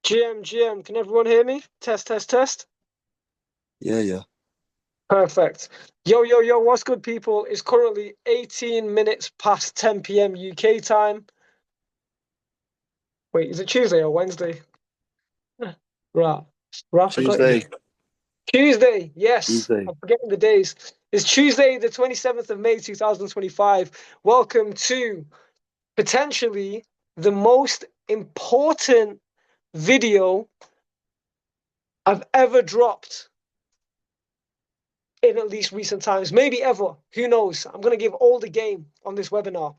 GM, can everyone hear me? Test, test, test. Yeah. Perfect. Yo, what's good, people? It's currently 18 minutes past 10 p.m. UK time. Wait, is it Tuesday or Wednesday? Right. I forgot. Tuesday. Tuesday, yes. Tuesday. I'm forgetting the days. It's Tuesday, the 27th of May, 2025. Welcome to potentially the most important video I've ever dropped in at least recent times, maybe ever. Who knows? I'm going to give all the game on this webinar.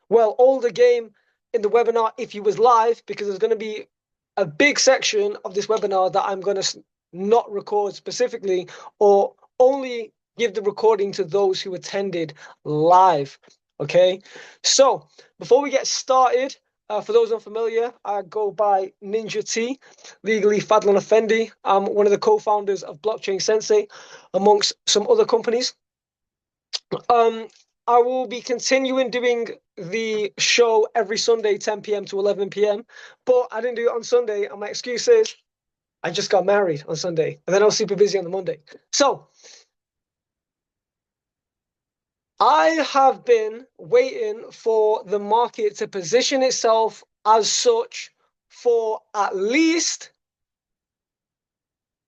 Well, all the game in the webinar if you was live, because there's going to be a big section of this webinar that I'm going to not record specifically, or only give the recording to those who attended live. Okay, so before we get started, for those unfamiliar, I go by NinjaTea, legally Fadlan Effendi. I'm one of the co-founders of Blockchain Sensei, amongst some other companies. I will be continuing doing the show every Sunday, 10 p.m. to 11 p.m. But I didn't do it on Sunday, and my excuse is I just got married on Sunday, and then I was super busy on the Monday. So I have been waiting for the market to position itself as such for at least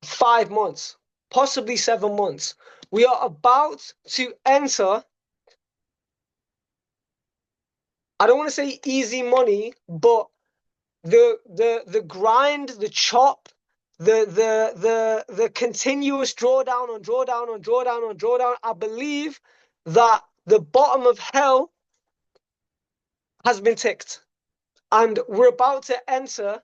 5 months, possibly 7 months. We are about to enter, I don't want to say easy money, but the grind, the chop, the continuous drawdown on drawdown on drawdown on drawdown. I believe that the bottom of hell has been ticked, and we're about to enter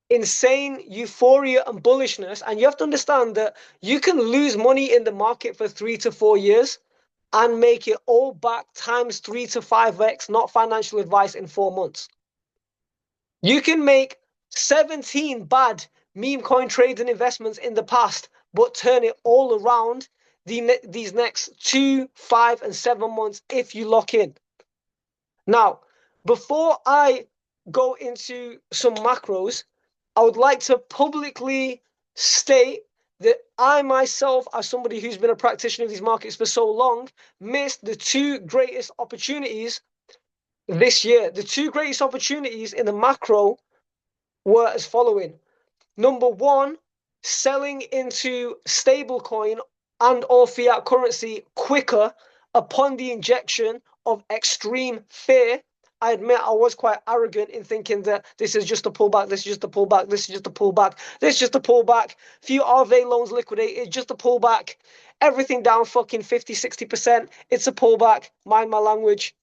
insane euphoria and bullishness. And you have to understand that you can lose money in the market for 3 to 4 years and make it all back times 3 to 5x, not financial advice, in 4 months. You can make 17 bad meme coin trades and investments in the past, but turn it all around these next 2, 5, and 7 months if you lock in. Now, before I go into some macros, I would like to publicly state that I myself, as somebody who's been a practitioner of these markets for so long, missed the 2 greatest opportunities this year. The 2 greatest opportunities in the macro were as following. Number 1, selling into stablecoin and or fiat currency quicker upon the injection of extreme fear. I admit I was quite arrogant in thinking that this is just a pullback, this is just a pullback, this is just a pullback, this is just a pullback. Few RV loans liquidated, just a pullback. Everything down fucking 50, 60%. It's a pullback. Mind my language.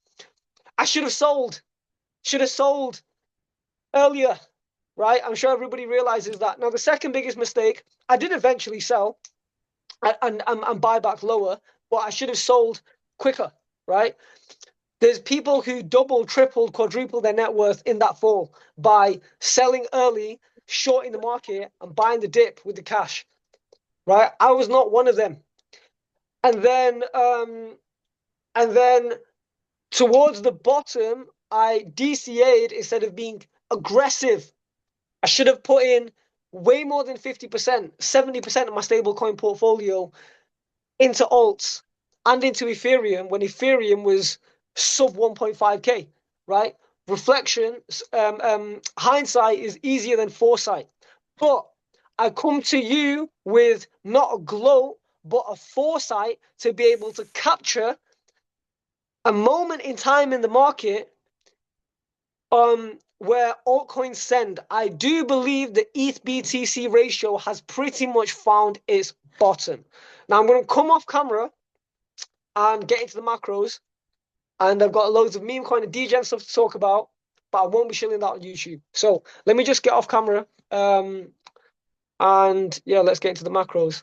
I should have sold. Should have sold earlier, right? I'm sure everybody realizes that. Now, the second biggest mistake, I did eventually sell and buy back lower, but I should have sold quicker, right? There's people who double, tripled, quadrupled their net worth in that fall by selling early, shorting the market, and buying the dip with the cash, right? I was not one of them. And then towards the bottom, I DCA'd instead of being aggressive. I should have put in way more than 50%, 70% of my stablecoin portfolio into alts and into Ethereum when Ethereum was sub 1.5K, right? Reflection, hindsight is easier than foresight. But I come to you with not a gloat, but a foresight to be able to capture a moment in time in the market where altcoins send. I do believe the ETH BTC ratio has pretty much found its bottom. Now I'm going to come off camera and get into the macros, and I've got loads of meme coin and degen stuff to talk about, but I won't be shilling that on YouTube. So let me just get off camera, and yeah, let's get into the macros.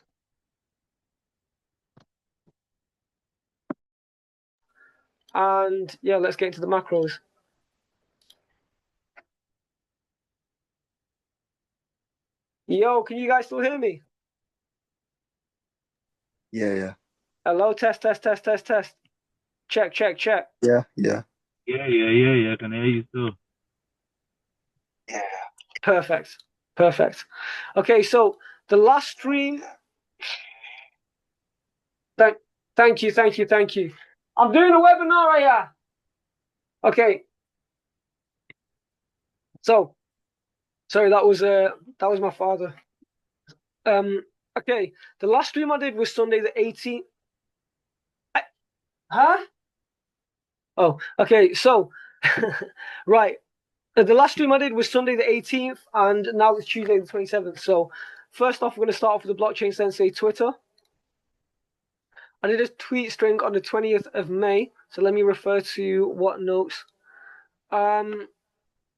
And yeah, let's get into the macros. Yo, can you guys still hear me? Yeah. Hello, test. Check. Yeah. Yeah. I can hear you too. Yeah. Perfect. Perfect. Okay, so the last stream. Thank you. I'm doing a webinar right here. Okay. So, sorry, that was my father. Okay, the last stream I did was Sunday the 18th. Huh? Oh, okay. So, right. The last stream I did was Sunday the 18th, and now it's Tuesday the 27th. So, first off, we're going to start off with the Blockchain Sensei Twitter. I did a tweet string on the 20th of May. So let me refer to what notes.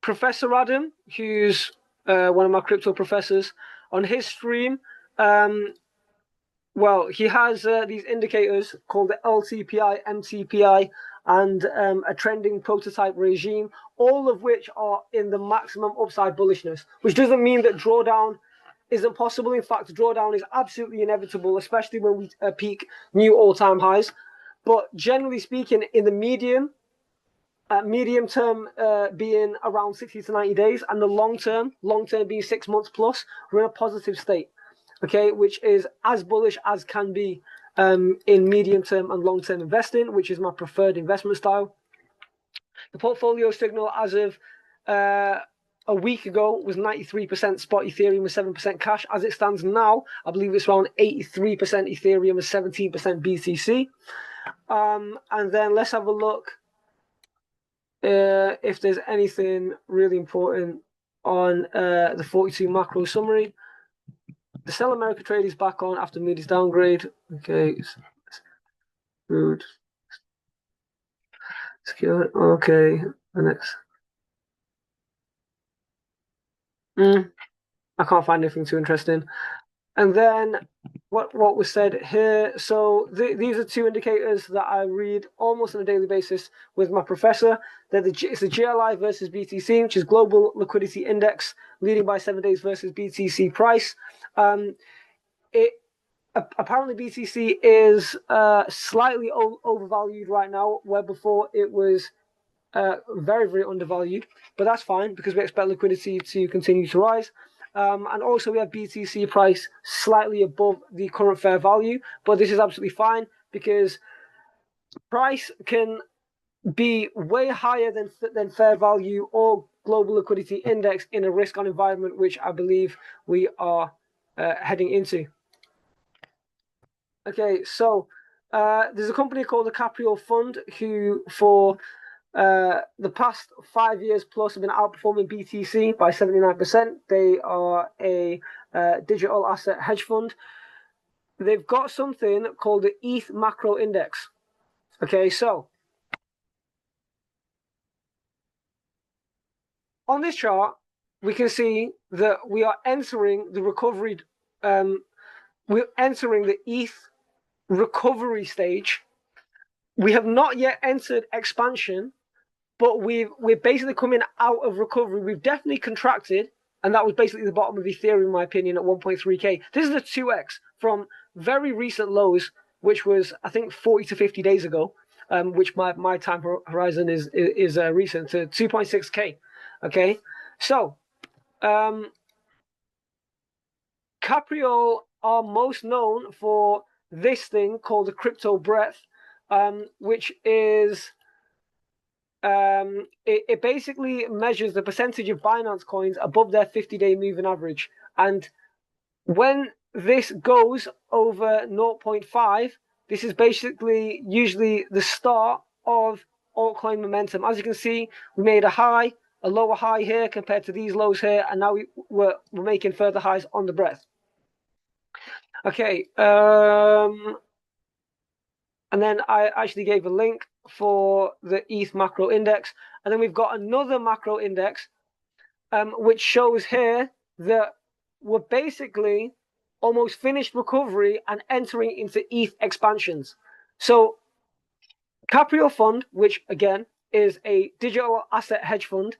Professor Adam, who's one of my crypto professors, on his stream, well, he has these indicators called the LTPI, MTPI, and a trending prototype regime, all of which are in the maximum upside bullishness, which doesn't mean that drawdown isn't possible. In fact, drawdown is absolutely inevitable, especially when we peak new all-time highs. But generally speaking, in the medium term being around 60 to 90 days, and the long term being 6 months plus, we're in a positive state, okay, which is as bullish as can be in medium term and long term investing, which is my preferred investment style. The portfolio signal as of a week ago was 93% spot Ethereum with 7% cash. As it stands now, I believe it's around 83% Ethereum with 17% BTC. And then let's have a look if there's anything really important on the 42 macro summary. The Sell America trade is back on after Moody's downgrade. Okay. Good. Secure. Okay. The next. I can't find anything too interesting. And then what was said here. So these are two indicators that I read almost on a daily basis with my professor. It's the GLI versus BTC, which is Global Liquidity Index, leading by 7 days versus BTC price. Apparently BTC is slightly overvalued right now, where before it was very, very undervalued. But that's fine because we expect liquidity to continue to rise. And also we have BTC price slightly above the current fair value, but this is absolutely fine because price can be way higher than fair value or global liquidity index in a risk on environment, which I believe we are heading into. Okay, so there's a company called the Capriol Fund who for the past 5 years plus have been outperforming BTC by 79%. They are a digital asset hedge fund. They've got something called the ETH macro index. Okay, so on this chart, we can see that we are entering the recovery. We're entering the ETH recovery stage. We have not yet entered expansion, but we're basically coming out of recovery. We've definitely contracted, and that was basically the bottom of Ethereum, in my opinion, at 1.3K. This is a 2x from very recent lows, which was, I think, 40 to 50 days ago, which my time horizon is recent, to 2.6K. Okay, so Capriol are most known for this thing called the crypto breadth, which is it basically measures the percentage of Binance coins above their 50-day moving average. And when this goes over 0.5, this is basically usually the start of altcoin momentum. As you can see, we made a lower high here compared to these lows here, and now we're making further highs on the breadth. Okay, and then I actually gave a link for the ETH macro index. And then we've got another macro index, which shows here that we're basically almost finished recovery and entering into ETH expansions. So Capriol Fund, which again is a digital asset hedge fund,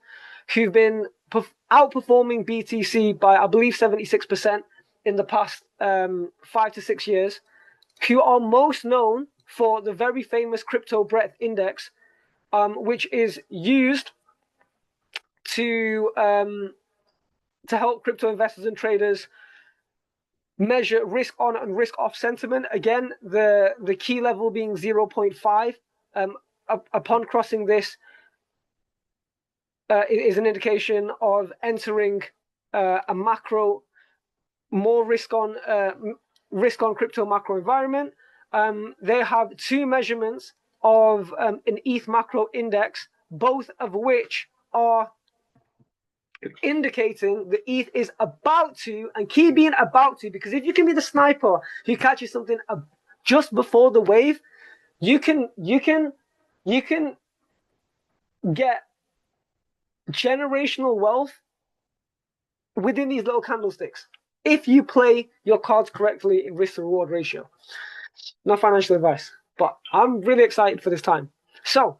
who've been outperforming BTC by, I believe, 76% in the past 5 to 6 years, who are most known for the very famous crypto breadth index, which is used to to help crypto investors and traders measure risk on and risk off sentiment. Again, the key level being 0.5. Upon crossing this, is an indication of entering a macro, more risk on crypto macro environment. They have two measurements of an ETH macro index, both of which are indicating the ETH is about to, and key being about to, because if you can be the sniper who catches something just before the wave, you can get generational wealth within these little candlesticks if you play your cards correctly in risk to reward ratio. Not financial advice, but I'm really excited for this time. So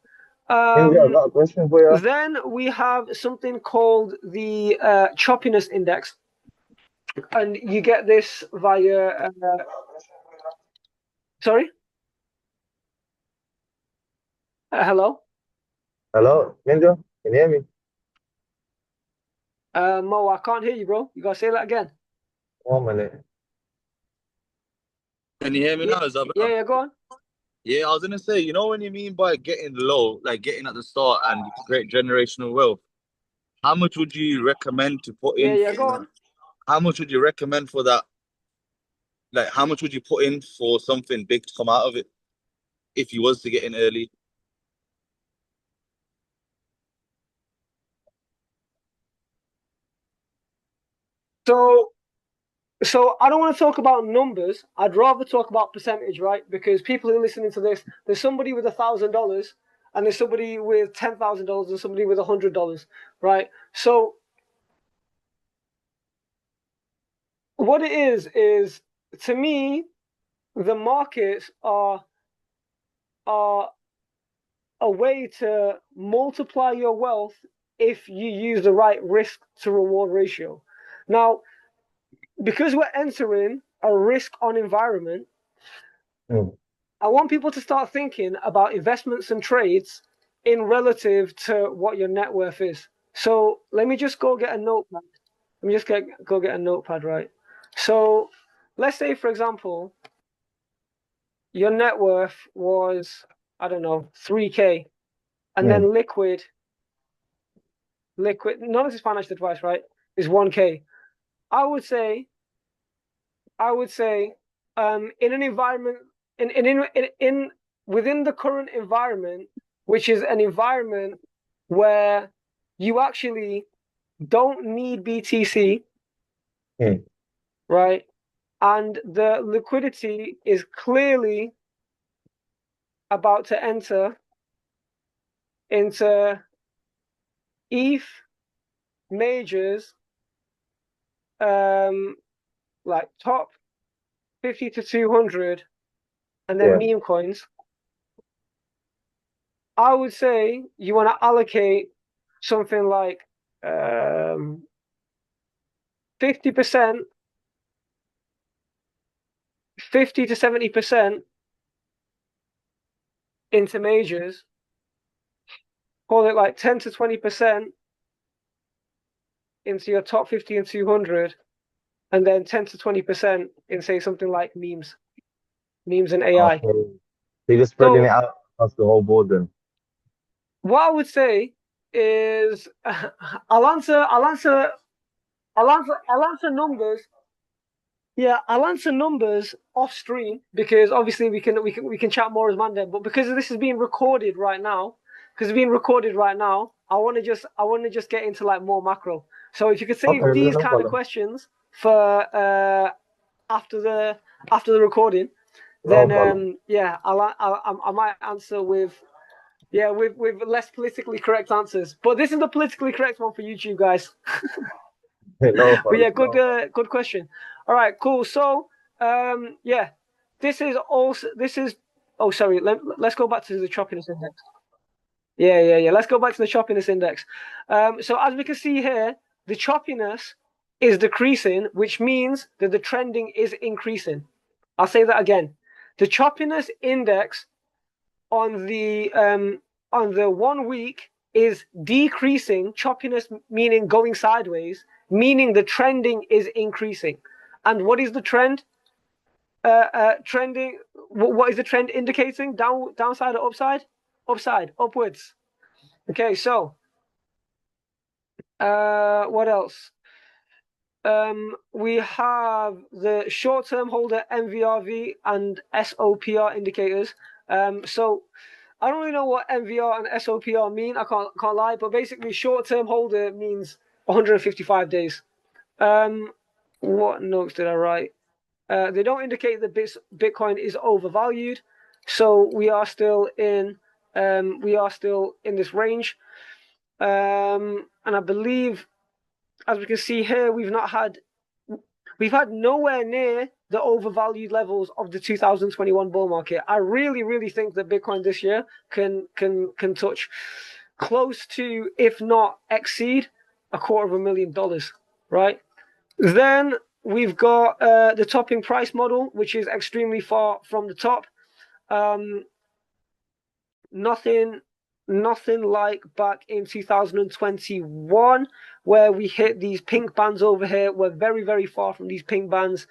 I've got a question for you. then we have something called the choppiness index, and you get this via sorry, hello, Hello, Ninja, can you hear me? Mo, I can't hear you, bro. You gotta say that again. 1 minute. Can you hear me now? Is that better? Yeah, go on. Yeah, I was gonna say, you know when you mean by getting low, like getting at the start and create generational wealth, how much would you recommend to put in? Yeah, go on. How much would you recommend for that? Like, how much would you put in for something big to come out of it if you was to get in early? So I don't want to talk about numbers. I'd rather talk about percentage, right? Because people who are listening to this, there's somebody with $1,000, and there's somebody with $10,000, and somebody with $100, right? So what it is to me, the markets are a way to multiply your wealth if you use the right risk to reward ratio. Now, because we're entering a risk on environment, I want people to start thinking about investments and trades in relative to what your net worth is. So let me just go get a notepad. Let me just go get a notepad, right? So let's say, for example, your net worth was, I don't know, 3K, and then liquid, none of this financial advice, right, is 1K. I would say, in an environment, in within the current environment, which is an environment where you actually don't need BTC, right? And the liquidity is clearly about to enter into ETH majors, like top 50 to 200, and then meme coins. I would say you want to allocate something like 50%, 50 to 70% into majors. Call it like 10 to 20% into your top 50 and 200, and then 10 to 20% in, say, something like memes and AI. Okay. So you're just spreading it out across the whole board then. What I would say is, I'll answer numbers. Yeah, I'll answer numbers off stream, because obviously we can chat more as Monday. But because this is being recorded right now, I want to just get into like more macro. So if you could save these kind of questions for after the recording, then yeah, I might answer with less politically correct answers. But this is the politically correct one for YouTube, guys. But yeah, good question. All right, cool. So this is oh, sorry, let's go back to the choppiness index. Yeah. Let's go back to the choppiness index. So as we can see here, the choppiness is decreasing, which means that the trending is increasing. I'll say that again. The choppiness index on the 1 week is decreasing. Choppiness meaning going sideways, meaning the trending is increasing. And what is the trend? Trending. What is the trend indicating? Downside or upside? Upside, upwards. Okay, so what else? We have the short-term holder MVRV and SOPR indicators. So I don't really know what MVR and SOPR mean. I can't lie, but basically short-term holder means 155 days. What notes did I write? They don't indicate that Bitcoin is overvalued, so we are still in this range. And I believe, as we can see here, we've had nowhere near the overvalued levels of the 2021 bull market. I really think that Bitcoin this year can touch close to, if not exceed, $250,000, right? Then we've got the topping price model, which is extremely far from the top. Nothing like back in 2021, where we hit these pink bands over here. We're very far from these pink bands.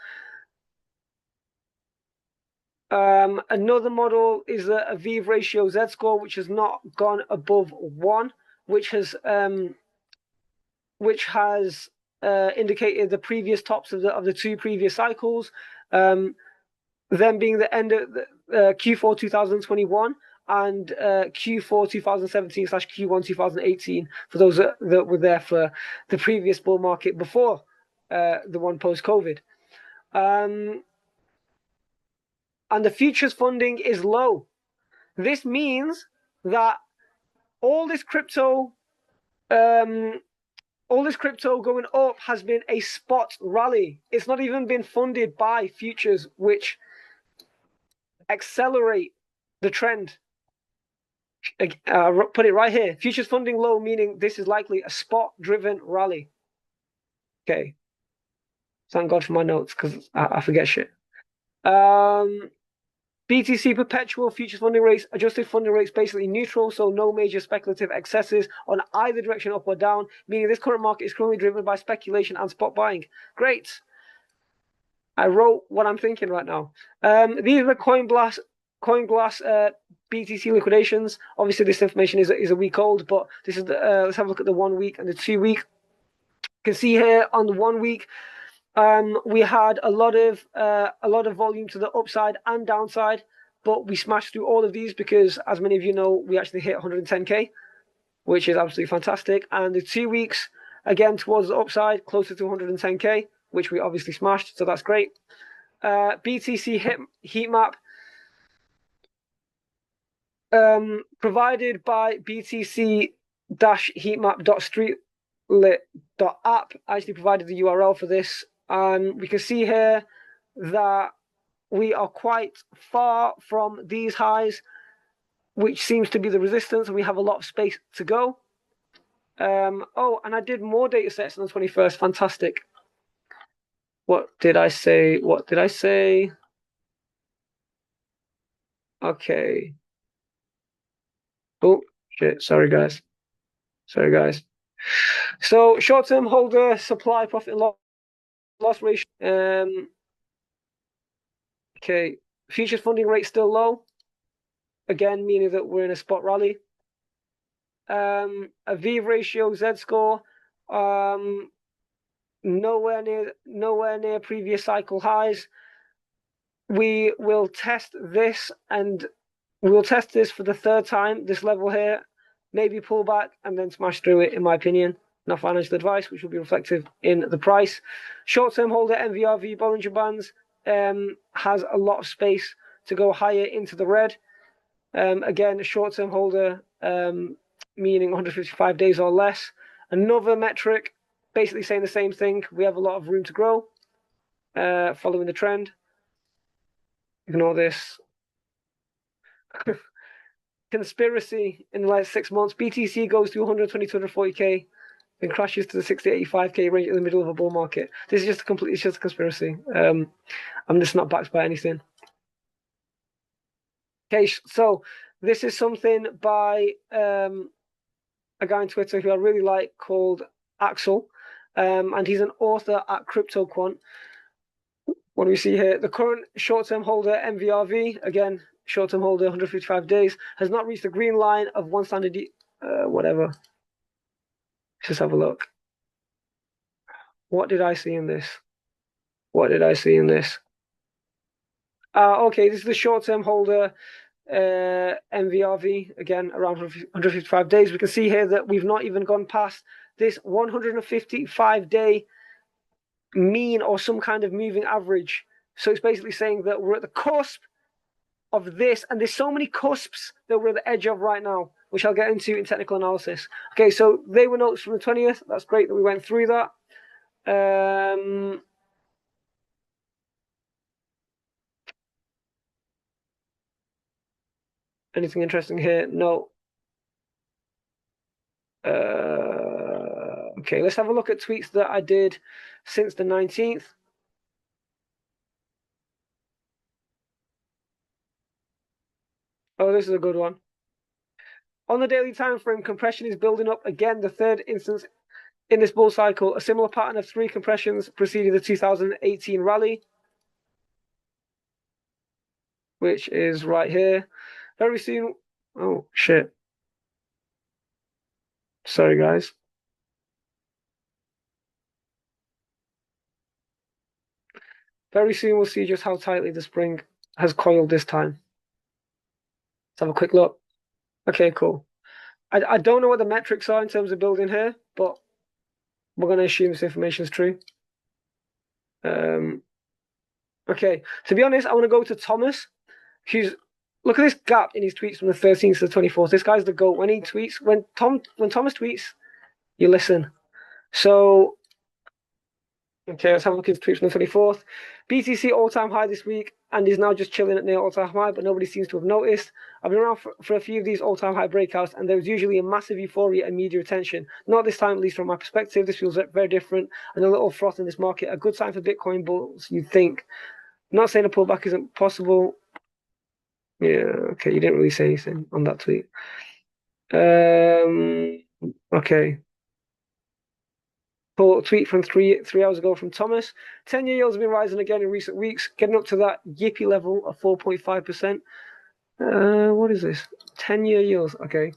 Another model is the Aviv ratio Z score, which has not gone above 1, which has indicated the previous tops of the two previous cycles, them being the end of Q4 2021 and Q4 2017/Q1 2018 for those that were there for the previous bull market before the one post-COVID. And the futures funding is low. This means that all this crypto going up has been a spot rally. It's not even been funded by futures, which accelerate the trend. Put it right here. Futures funding low, meaning this is likely a spot-driven rally. Okay. Thank God for my notes, because I forget shit. BTC perpetual futures funding rates, adjusted funding rates basically neutral, so no major speculative excesses on either direction, up or down, meaning this current market is currently driven by speculation and spot buying. Great. I wrote what I'm thinking right now. These are the CoinGlass BTC liquidations. Obviously, this information is a week old, but this is let's have a look at the 1 week and the 2 week. You can see here on the 1 week, we had a lot of volume to the upside and downside, but we smashed through all of these because, as many of you know, we actually hit 110k, which is absolutely fantastic. And the 2 weeks, again towards the upside, closer to 110k, which we obviously smashed, so that's great. BTC heat map provided by BTC-heatmap.streetlit.app. I actually provided the URL for this. We can see here that we are quite far from these highs, which seems to be the resistance, and we have a lot of space to go. Oh, and I did more data sets on the 21st. Fantastic. What did I say? Okay. Oh, shit. Sorry, guys. So, short-term holder supply profit and loss ratio. Okay. Futures funding rate still low. Again, meaning that we're in a spot rally. Aviv ratio Z score. Nowhere near previous cycle highs. We will test this, and we'll test this for the third time, this level here, maybe pull back and then smash through it, in my opinion. Not financial advice, which will be reflective in the price. Short-term holder MVRV Bollinger Bands has a lot of space to go higher into the red. Again, a short-term holder, meaning 155 days or less. Another metric, basically saying the same thing. We have a lot of room to grow, following the trend. Ignore this. Conspiracy in the last 6 months. BTC goes to 120 to 140k, then crashes to the 60 85k range in the middle of a bull market. This is just it's just a conspiracy. I'm just not backed by anything. Okay, so this is something by a guy on Twitter who I really like called Axel. and he's an author at CryptoQuant. What do we see here? The current short-term holder, MVRV, again, short-term holder, 155 days, has not reached the green line of one standard, whatever. Let's just have a look. What did I see in this? What did I see in this? Okay, this is the short-term holder, MVRV, again, around 155 days. We can see here that we've not even gone past this 155-day mean or some kind of moving average. So it's basically saying that we're at the cusp of this, and there's so many cusps that we're at the edge of right now, which I'll get into in technical analysis. Okay, so they were notes from the 20th. That's great that we went through that. Anything interesting here? No. Okay, let's have a look at tweets that I did since the 19th. Oh, this is a good one. On the daily time frame, compression is building up again, the third instance in this bull cycle. A similar pattern of 3 compressions preceded the 2018 rally, which is right here. Very soon. Oh, shit. Sorry, guys. Very soon we'll see just how tightly the spring has coiled this time. Let's have a quick look. Okay, cool. I don't know what the metrics are in terms of building here, but we're going to assume this information is true. Okay, to be honest, I want to go to Thomas. Look at this gap in his tweets from the 13th to the 24th. This guy's the GOAT. When he tweets, when Thomas tweets, you listen. So, okay, let's have a look at his tweets from the 24th. BTC all-time high this week and is now just chilling at near all-time high, but nobody seems to have noticed. I've been around for a few of these all-time high breakouts, and there's usually a massive euphoria and media attention. Not this time, at least from my perspective. This feels very different, and a little froth in this market. A good sign for Bitcoin bulls, you'd think. I'm not saying a pullback isn't possible. Yeah, okay, you didn't really say anything on that tweet. Okay. Pull tweet from three hours ago from Thomas. 10-year yields have been rising again in recent weeks, getting up to that yippee level of 4.5%. What is this? 10-year yields. Okay.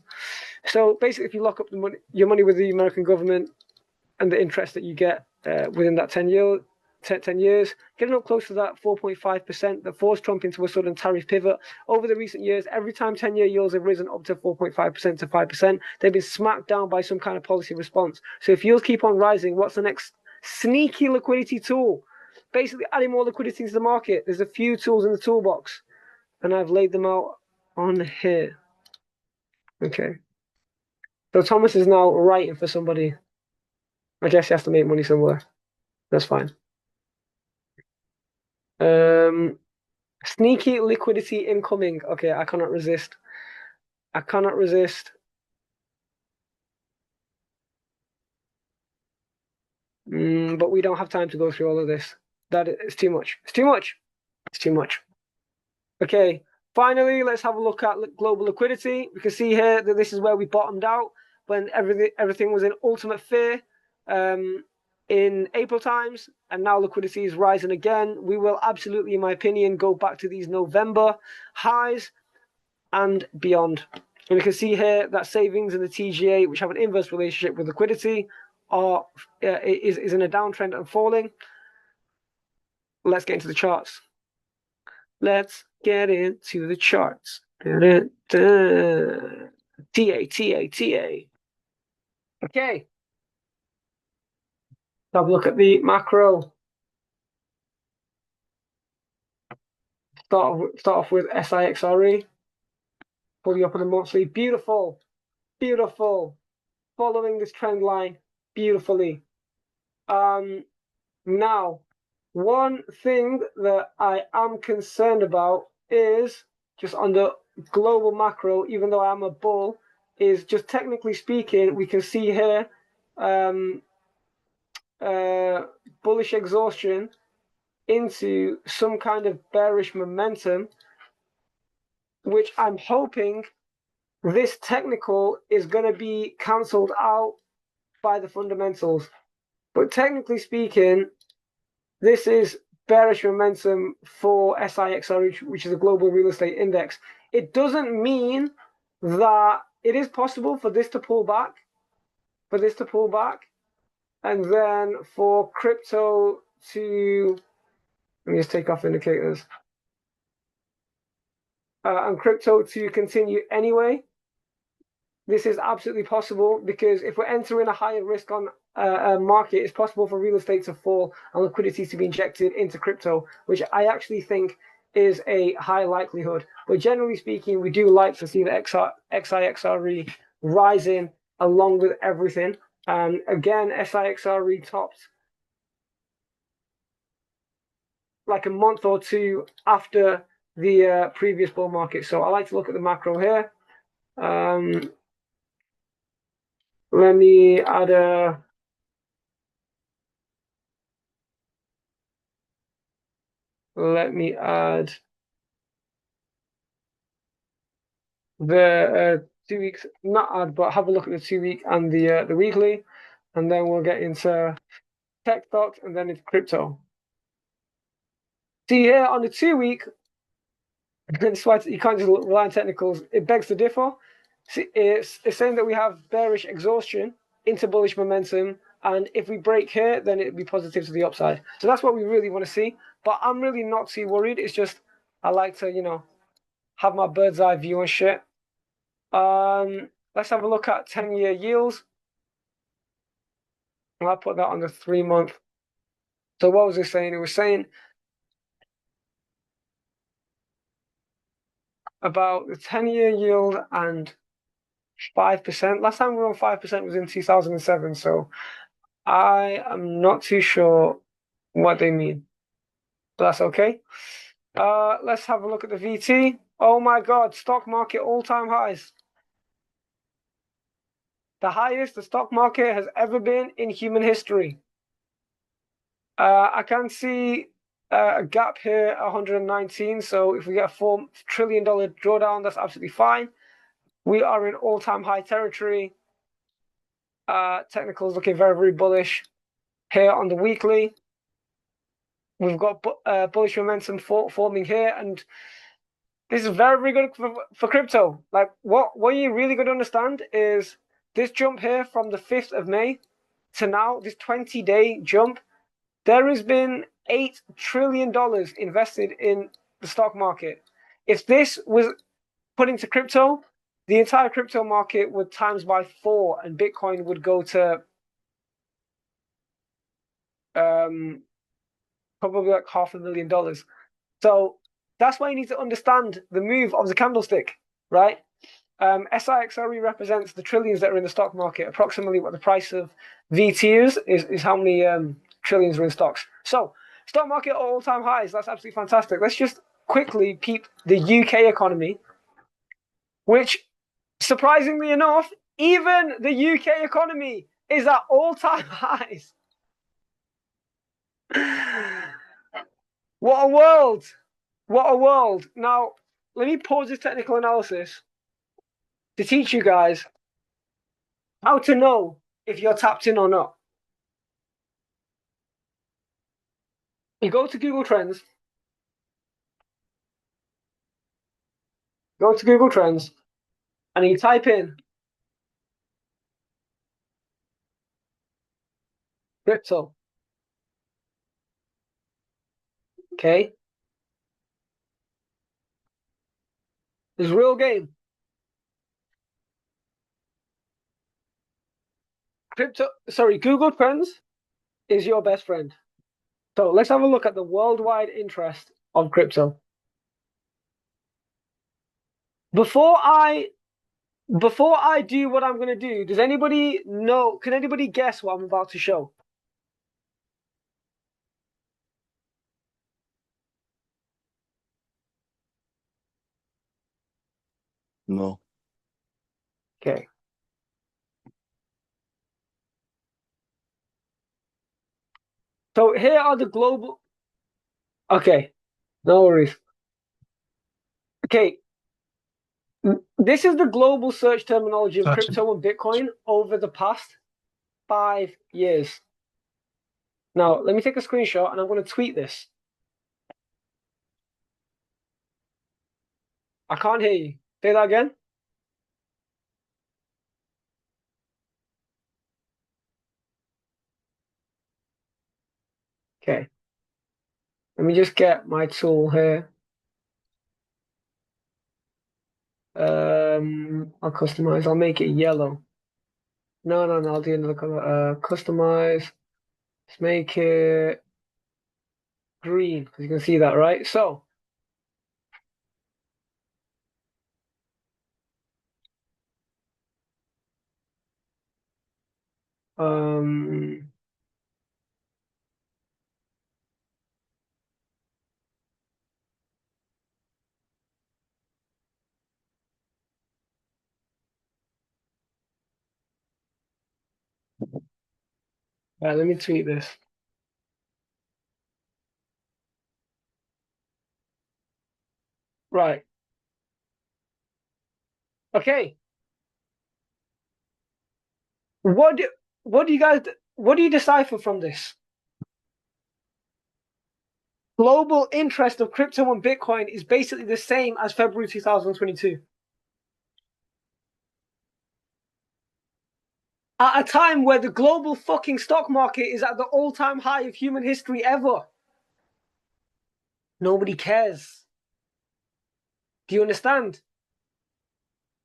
So basically, if you lock up your money with the American government and the interest that you get within that 10 years, getting up close to that 4.5% that forced Trump into a sudden tariff pivot. Over the recent years, every time 10-year yields have risen up to 4.5% to 5%, they've been smacked down by some kind of policy response. So if yields keep on rising, what's the next sneaky liquidity tool? Basically, adding more liquidity into the market. There's a few tools in the toolbox, and I've laid them out on here. Okay. So Thomas is now writing for somebody. I guess he has to make money somewhere. That's fine. Sneaky liquidity incoming. Okay, I cannot resist. I cannot resist. But we don't have time to go through all of this. It's too much. It's too much. It's too much. Okay, finally, let's have a look at global liquidity. We can see here that this is where we bottomed out when everything was in ultimate fear in April times, and now liquidity is rising again. We will absolutely, in my opinion, go back to these November highs and beyond. And we can see here that savings in the TGA, which have an inverse relationship with liquidity, is in a downtrend and falling. Let's get into the charts. Let's get into the charts. TA. Okay. Have a look at the macro. Start off with SIXRE. Pull you up on the monthly. Beautiful. Beautiful. Following this trend line beautifully. Now, one thing that I am concerned about is just on the global macro, even though I'm a bull, is just technically speaking, we can see here bullish exhaustion into some kind of bearish momentum, which I'm hoping this technical is going to be cancelled out by the fundamentals. But technically speaking, this is bearish momentum for SIXR, which is a global real estate index. It doesn't mean that it is possible for this to pull back, and then for crypto to, let me just take off indicators, and crypto to continue anyway. This is absolutely possible because if we're entering a higher risk on a market, it's possible for real estate to fall and liquidity to be injected into crypto, which I actually think is a high likelihood. But generally speaking, we do like to see the XIXRE rising along with everything. And again, SIXRE topped like a month or two after the previous bull market. So I like to look at the macro here. Let me add the 2 weeks, not add, but have a look at the 2 week and the weekly, and then we'll get into tech stocks and then into crypto. See here on the 2 week, that's why you can't just rely on technicals. It begs to differ. See, it's saying that we have bearish exhaustion into bullish momentum, and if we break here, then it'd be positive to the upside. So that's what we really want to see. But I'm really not too worried. It's just I like to, have my bird's eye view on shit. Let's have a look at 10-year yields. I'll put that on the 3-month. So what was it saying? It was saying about the 10-year yield and 5%. Last time we were on 5% was in 2007. So I am not too sure what they mean. But that's okay. Let's have a look at the VT. Oh my God, stock market all-time highs. The highest the stock market has ever been in human history. I can see a gap here at 119. So if we get a $4 trillion drawdown, that's absolutely fine. We are in all-time high territory. Technicals looking very, very bullish. Here on the weekly, we've got bullish momentum forming here, and this is very, very good for crypto. Like what you really got to understand is this jump here from the 5th of May to now, this 20-day jump. There has been $8 trillion invested in the stock market. If this was put into crypto, the entire crypto market would times by 4, and Bitcoin would go to probably like $500,000. So that's why you need to understand the move of the candlestick, right? SIXRE represents the trillions that are in the stock market. Approximately what the price of VT is how many trillions are in stocks. So stock market at all-time highs. That's absolutely fantastic. Let's just quickly peep the UK economy, which surprisingly enough, even the UK economy is at all-time highs. What a world! What a world. Now, let me pause this technical analysis to teach you guys how to know if you're tapped in or not. You go to Google Trends. Go to Google Trends and you type in crypto. Okay? It's real game. Google Trends is your best friend. So let's have a look at the worldwide interest of crypto. Before I do what I'm going to do, does anybody know, can anybody guess what I'm about to show? No. Okay. So here are the global. Okay, no worries. Okay, this is the global search terminology of crypto and Bitcoin over the past 5 years. Now, let me take a screenshot and I'm going to tweet this. I can't hear you. Say that again. Okay. Let me just get my tool here. I'll customize. I'll make it yellow. No, I'll do another color. Customize. Let's make it green because you can see that, right? So, um, right, let me tweet this. Right. Okay. What do you decipher from this? Global interest of crypto and Bitcoin is basically the same as February 2022. At a time where the global fucking stock market is at the all-time high of human history ever. Nobody cares. Do you understand?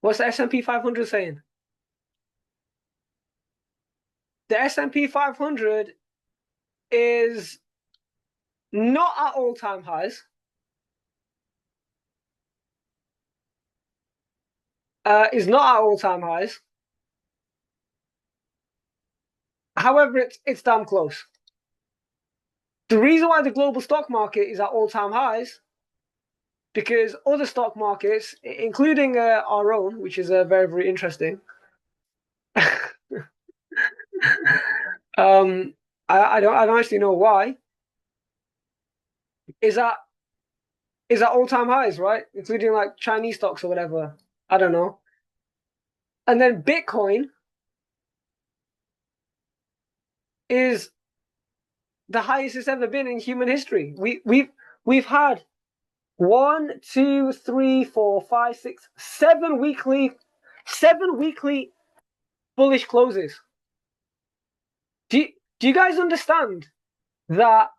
What's the S&P 500 saying? The S&P 500 is not at all-time highs. Is not at all-time highs. However, it's damn close. The reason why the global stock market is at all-time highs, because other stock markets, including our own, which is very, very interesting. I don't actually know why. Is at all-time highs, right? Including like Chinese stocks or whatever. I don't know. And then Bitcoin is the highest it's ever been in human history. We've had 1, 2, 3, 4, 5, 6, 7 weekly bullish closes. Do you guys understand that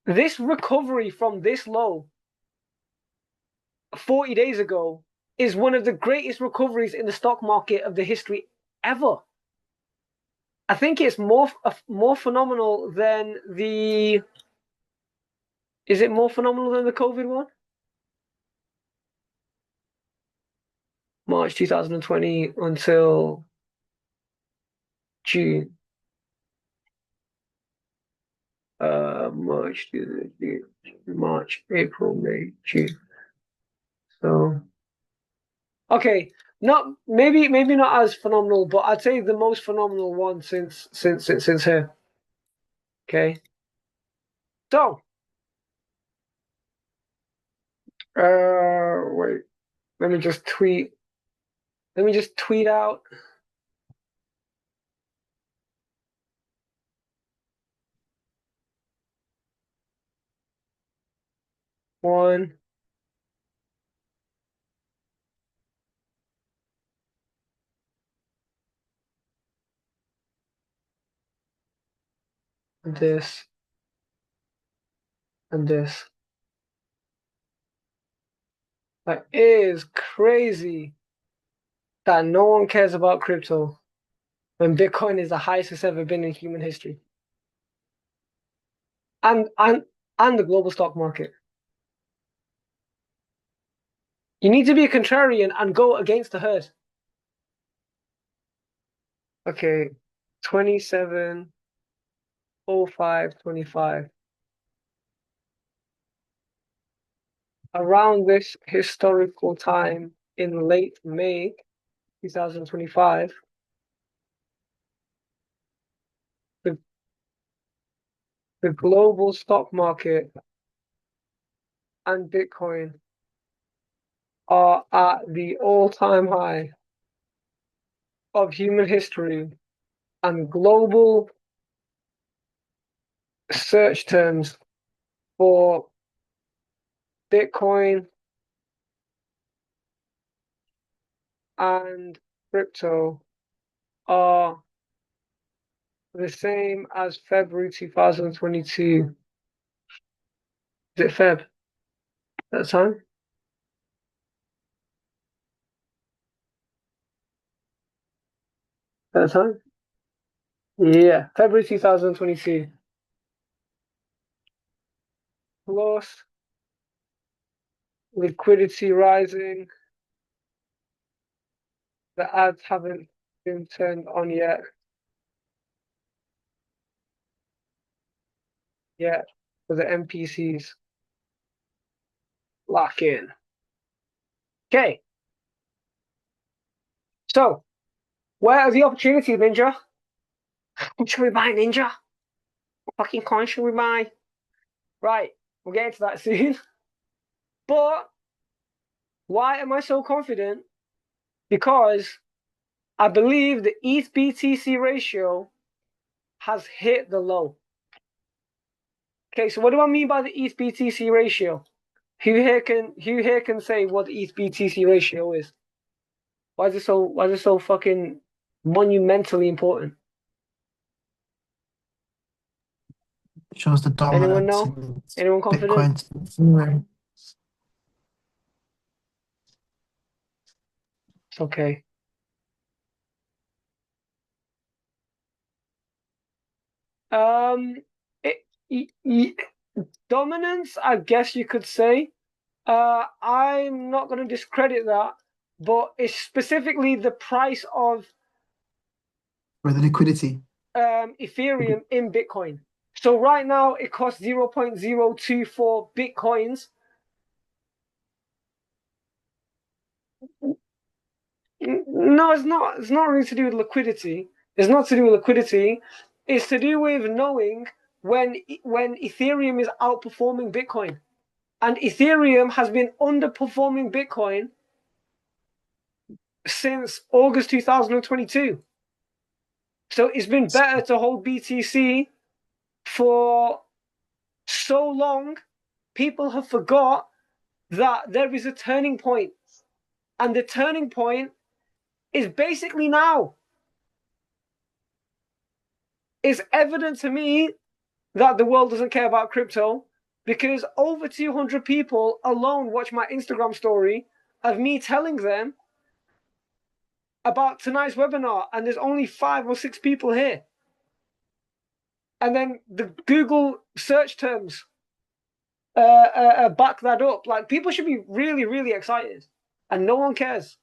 this recovery from this low 40 days ago is one of the greatest recoveries in the stock market of the history ever? I think it's more phenomenal than the. Is it more phenomenal than the COVID one? March 2020 until June. March, April, May, June. So, okay, maybe not as phenomenal, but I'd say the most phenomenal one since here. Okay. So, wait. Let me just tweet out. One. This. And this. That is crazy that no one cares about crypto when Bitcoin is the highest it's ever been in human history. And the global stock market. You need to be a contrarian and go against the herd. Okay, 27/05/25. Around this historical time in late May 2025, the global stock market and Bitcoin are at the all-time high of human history, and global search terms for Bitcoin and crypto are the same as February 2022. Is it Feb? That time? That time? Yeah, February 2022. Plus liquidity rising. The ads haven't been turned on yet. Yeah, for the NPCs. Lock in. Okay. So, where are the opportunities, Ninja? What should we buy, Ninja? What fucking coin should we buy? Right, we'll get into that soon. But why am I so confident? Because I believe the ETH BTC ratio has hit the low. Okay, so what do I mean by the ETH BTC ratio? Who here can say what the ETH BTC ratio is? Why is it so fucking monumentally important? Shows the Anyone dominance know? in Anyone confident? Bitcoin. It's okay. Dominance, I guess you could say. I'm not going to discredit that, but it's specifically the price of For the liquidity. Ethereum in Bitcoin. So right now it costs 0.024 Bitcoins. No, it's not. It's not really to do with liquidity. It's not to do with liquidity. It's to do with knowing when Ethereum is outperforming Bitcoin. And Ethereum has been underperforming Bitcoin since August 2022. So it's been better to hold BTC for so long. People have forgot that there is a turning point. And the turning point is basically now. It's evident to me that the world doesn't care about crypto because over 200 people alone watch my Instagram story of me telling them about tonight's webinar, and there's only 5 or 6 people here. And then the Google search terms back that up. Like, people should be really, really excited, and no one cares,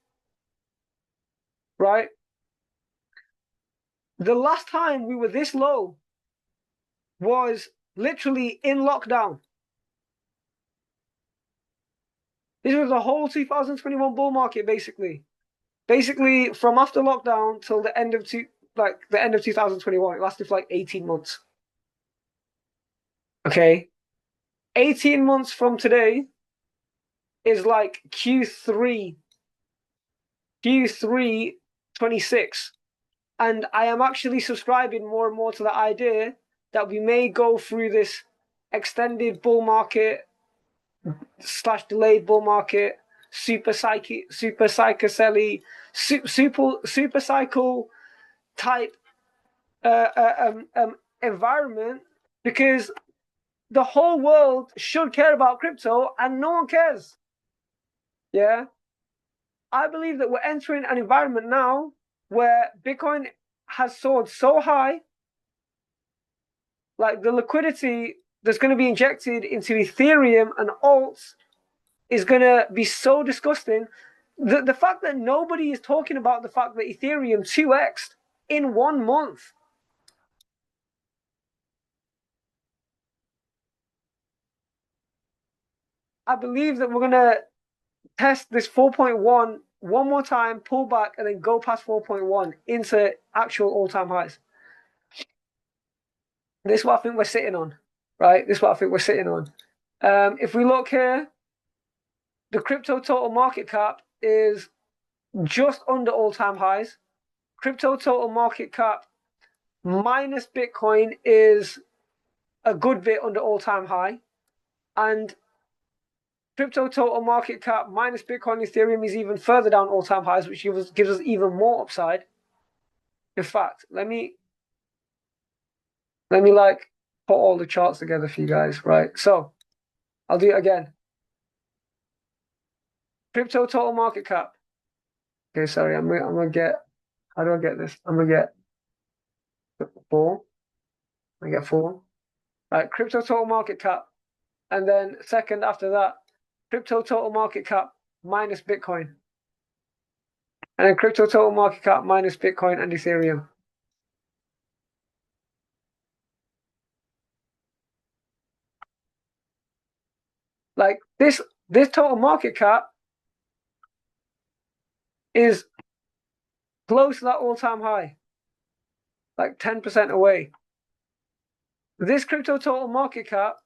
right? The last time we were this low was literally in lockdown. This was the whole 2021 bull market, basically. Basically, from after lockdown till the end of 2021, it lasted for like 18 months. Okay, 18 months from today is like Q3 26, and I am actually subscribing more and more to the idea that we may go through this extended bull market / delayed bull market, super cycle type environment, because the whole world should care about crypto and no one cares. Yeah, I believe that we're entering an environment now where Bitcoin has soared so high, like the liquidity that's going to be injected into Ethereum and alts is going to be so disgusting. The fact that nobody is talking about the fact that Ethereum 2x'd in 1 month. I believe that we're going to test this 4.1 one more time, pull back, and then go past 4.1 into actual all-time highs. This is what I think we're sitting on, right? This is what I think we're sitting on. If we look here, the crypto total market cap is just under all-time highs. Crypto total market cap minus Bitcoin is a good bit under all-time high, and crypto total market cap minus Bitcoin, Ethereum is even further down all-time highs, which gives us even more upside. In fact, let me like put all the charts together for you guys, right? So I'll do it again. Crypto total market cap. Okay, sorry, I'm gonna get. How do I get this? I'm gonna get 4. I get 4. Right, crypto total market cap, and then second after that, crypto total market cap minus Bitcoin, and then crypto total market cap minus Bitcoin and Ethereum. Like this total market cap is close to that all-time high, like 10% away. This crypto total market cap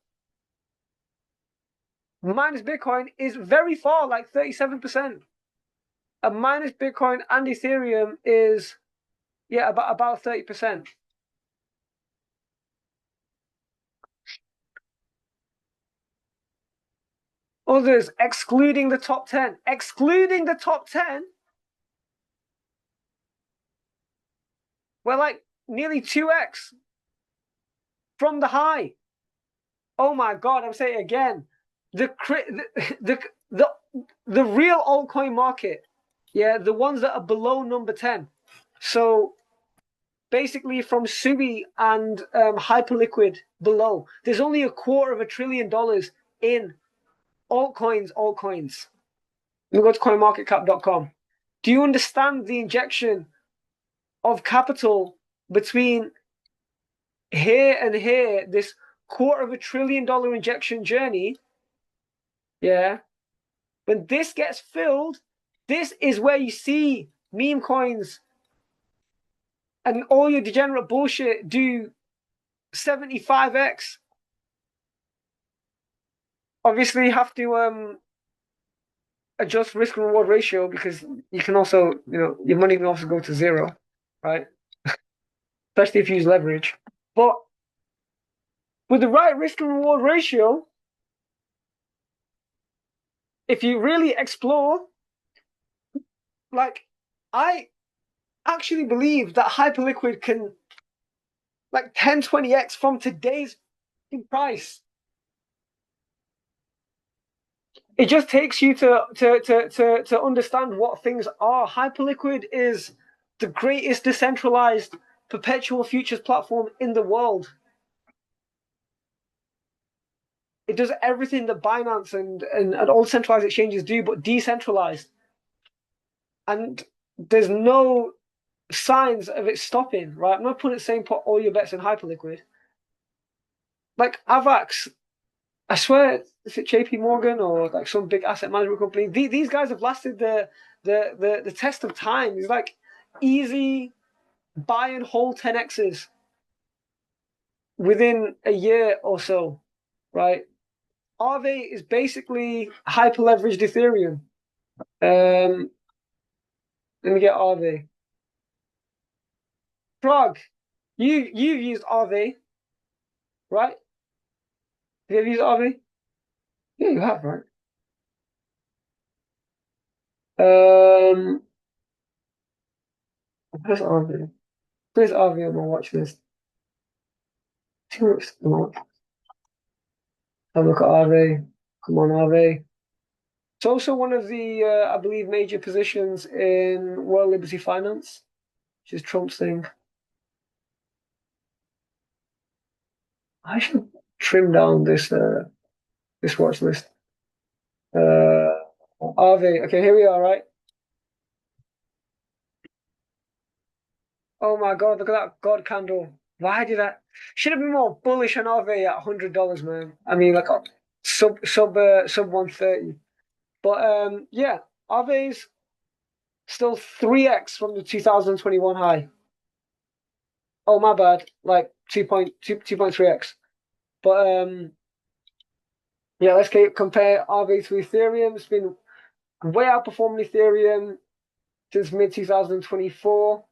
minus Bitcoin is very far, like 37%. And minus Bitcoin and Ethereum is, yeah, about 30%. Others, excluding the top 10, we're like nearly 2x from the high. Oh my God, I'm saying it again. The real altcoin market, yeah, the ones that are below number 10. So basically from Sui and Hyperliquid below, there's only $250 billion in altcoins. You go to coinmarketcap.com. Do you understand the injection of capital between here and here, this $250 billion injection journey? Yeah. When this gets filled, this is where you see meme coins and all your degenerate bullshit do 75x. Obviously, you have to adjust risk and reward ratio, because you can also, your money can also go to zero, right? Especially if you use leverage. But with the right risk and reward ratio, if you really explore, like, I actually believe that Hyperliquid can, like, 10, 20x from today's price. It just takes you to understand what things are. Hyperliquid is the greatest decentralized perpetual futures platform in the world. It does everything that Binance and all centralized exchanges do, but decentralized. And there's no signs of it stopping, right? I'm not saying put all your bets in Hyperliquid. Like AVAX, I swear, is it JP Morgan or like some big asset management company? These guys have lasted the test of time. It's like easy buy and hold 10x's within a year or so, right? Aave is basically hyper leveraged Ethereum. Let me get Aave. Prague, you've used Aave, right? Have you used Aave? Yeah, you have, right? Where's Aave? Where's Aave on my watch list? See what's on. Have a look at Aave. Come on, Aave. It's also one of the, I believe, major positions in World Liberty Finance, which is Trump's thing. I should trim down this watch list. Aave. Okay, here we are, right? Oh my God, look at that God candle. Why did I? Should have been more bullish on Aave at $100, man. I mean, like sub 130. But yeah, Aave's still 3x from the 2021 high. Oh, my bad. Like 2.3x. But yeah, let's compare Aave to Ethereum. It's been way outperforming Ethereum since mid 2024.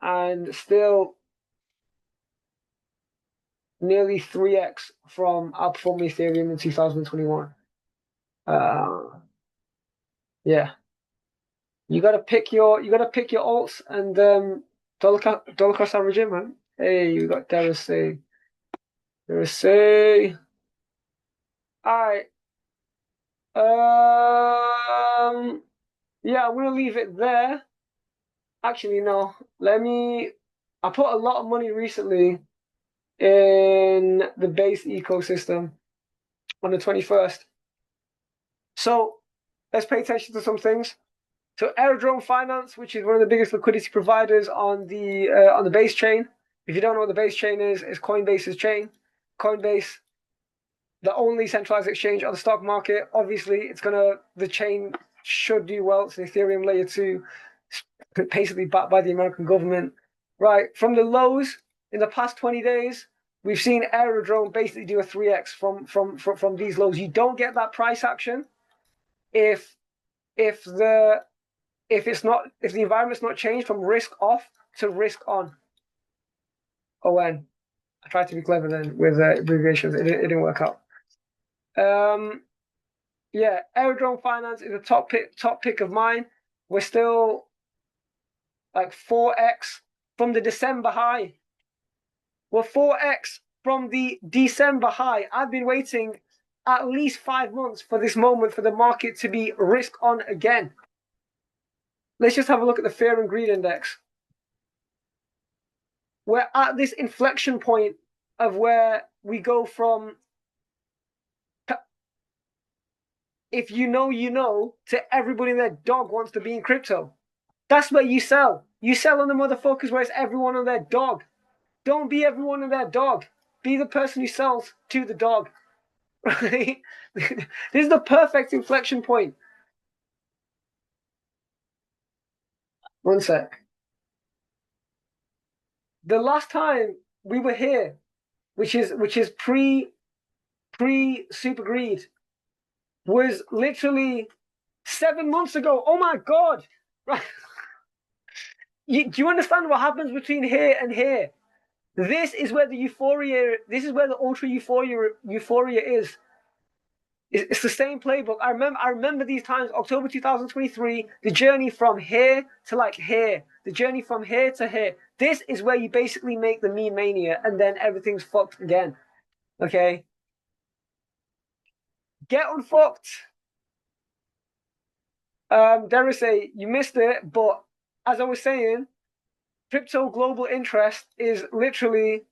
And still nearly 3x from outperforming Ethereum in 2021. Yeah. You gotta pick your alts and dollar cost averaging, man. Hey, you got Derrisay. Derrisay. Alright. Yeah, I'm gonna leave it there. Actually, no. I put a lot of money recently in the base ecosystem on the 21st. So let's pay attention to some things. So Aerodrome Finance, which is one of the biggest liquidity providers on the base chain. If you don't know what the base chain is Coinbase's chain. Coinbase, the only centralized exchange on the stock market. Obviously, the chain should do well. It's an Ethereum layer 2, basically backed by the American government. Right, from the lows in the past 20 days, we've seen Aerodrome basically do a 3x from these lows. You don't get that price action if the environment's not changed from risk off to risk on. ON. I tried to be clever then with abbreviations. It didn't work out. Yeah, Aerodrome Finance is a top pick of mine. We're still like 4x from the December high. We're 4x from the December high. I've been waiting at least 5 months for this moment for the market to be risk on again. Let's just have a look at the fear and greed index. We're at this inflection point of where we go from if you know, to everybody and their dog wants to be in crypto. That's where you sell. You sell on the motherfuckers where it's everyone and their dog. Don't be everyone and their dog. Be the person who sells to the dog. Right? This is the perfect inflection point. One sec. The last time we were here, which is pre super greed, was literally 7 months ago. Oh my god! Right? Do you understand what happens between here and here? This is where the euphoria. This is where the ultra euphoria is. It's the same playbook. I remember these times. October 2023. The journey from here to like here. The journey from here to here. This is where you basically make the meme mania, and then everything's fucked again. Okay. Get unfucked. Derrisay, you missed it, but as I was saying, crypto global interest is literally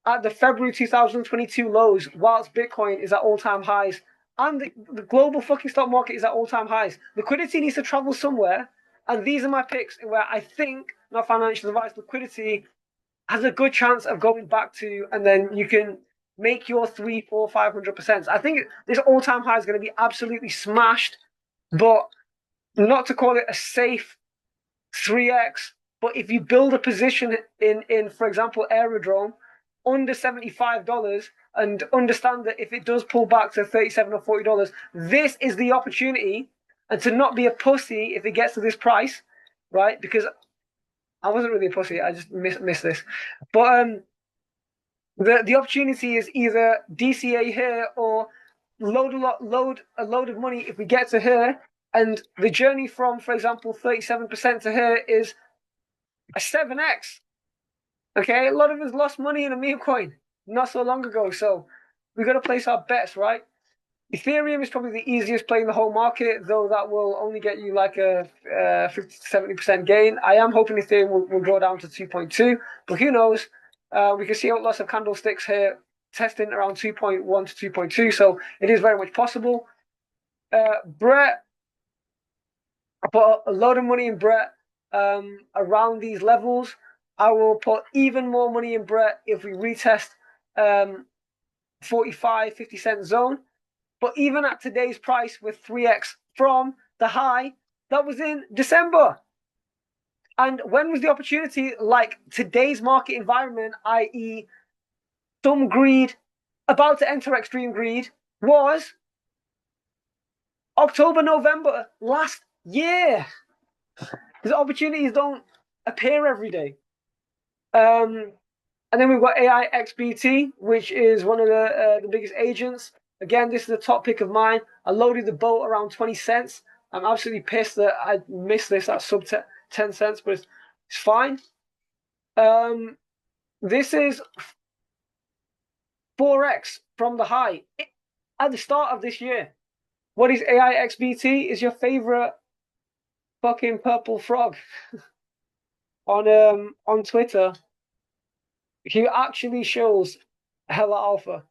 at the February 2022 lows, whilst Bitcoin is at all-time highs. And the global fucking stock market is at all-time highs. Liquidity needs to travel somewhere, and these are my picks where I think, not financial advice, liquidity has a good chance of going back to, and then you can make your 300, 400, 500%. I think this all-time high is going to be absolutely smashed, but not to call it a safe 3x, but if you build a position in for example, Aerodrome under $75 and understand that if it does pull back to $37 or $40, this is the opportunity, and to not be a pussy if it gets to this price, right? Because I wasn't really a pussy, I just missed this. But the opportunity is either DCA here or load a load of money if we get to here. And the journey from, for example, 37% to here is a 7x. Okay, a lot of us lost money in a meme coin not so long ago, so we got to place our bets, right? Ethereum is probably the easiest play in the whole market, though that will only get you like a 50 to 70% gain. I am hoping Ethereum will draw down to 2.2, but who knows? We can see lots of candlesticks here testing around 2.1 to 2.2, so it is very much possible. Brett, I put a load of money in Brett around these levels. I will put even more money in Brett if we retest 45, 50 cent zone. But even at today's price with 3x from the high, that was in December. And when was the opportunity, like today's market environment, i.e. some greed, about to enter extreme greed, was October, November last year. Because opportunities don't appear every day. And then we've got AIXBT, which is one of the biggest agents. Again, this is a top pick of mine. I loaded the boat around 20 cents. I'm absolutely pissed that I missed this at sub 10 cents, but it's fine. This is 4x from the high at the start of this year. What is AIXBT? Is your favorite fucking purple frog on Twitter. He actually shows hella alpha.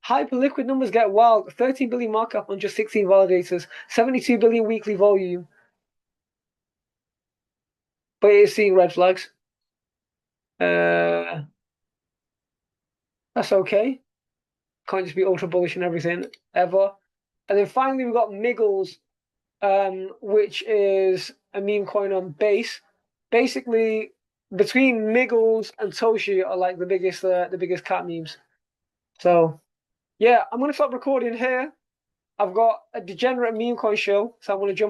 Hyperliquid numbers get wild. 13 billion markup on just 16 validators. 72 billion weekly volume. But it is seeing red flags. That's okay. Can't just be ultra bullish and everything ever. And then finally we've got Miggles, which is a meme coin on Base. Basically, between Miggles and Toshi are like the biggest cat memes. So yeah, I'm gonna stop recording here. I've got a degenerate meme coin show, so I'm gonna jump